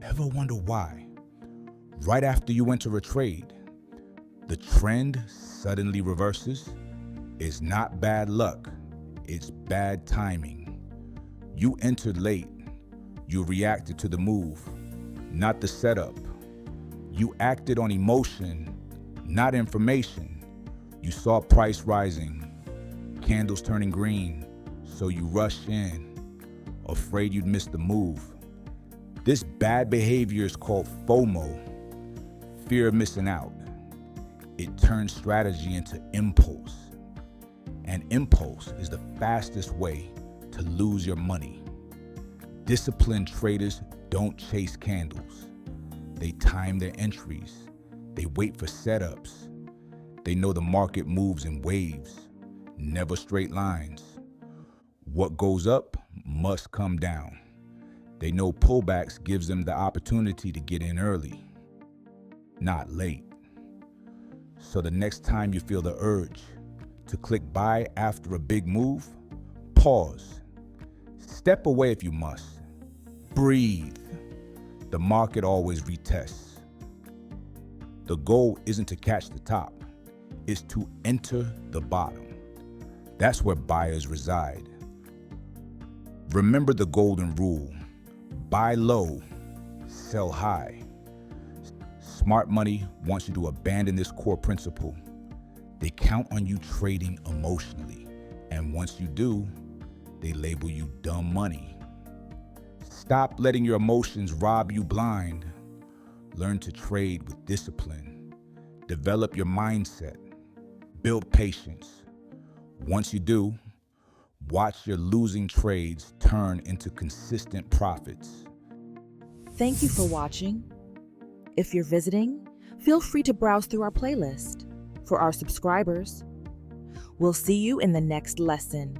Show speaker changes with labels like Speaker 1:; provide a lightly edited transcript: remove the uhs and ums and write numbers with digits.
Speaker 1: Ever wonder why? Right after you enter a trade, the trend suddenly reverses? It's not bad luck, it's bad timing. You entered late. You reacted to the move, not the setup. You acted on emotion, not information. You saw price rising, candles turning green, so you rushed in, afraid you'd miss the move. This bad behavior is called FOMO, fear of missing out. It turns strategy into impulse. And impulse is the fastest way to lose your money. Disciplined traders don't chase candles. They time their entries. They wait for setups. They know the market moves in waves, never straight lines. What goes up must come down. They know pullbacks gives them the opportunity to get in early, not late. So the next time you feel the urge to click buy after a big move, pause. Step away if you must. Breathe. The market always retests. The goal isn't to catch the top, it's to enter the bottom. That's where buyers reside. Remember the golden rule: buy low, sell high. Smart money wants you to abandon this core principle. They count on you trading emotionally, and once you do, they label you dumb money. Stop letting your emotions rob you blind. Learn to trade with discipline. Develop your mindset. Build patience. Once you do, watch your losing trades turn into consistent profits.
Speaker 2: Thank you for watching. If you're visiting, feel free to browse through our playlist. For our subscribers, we'll see you in the next lesson.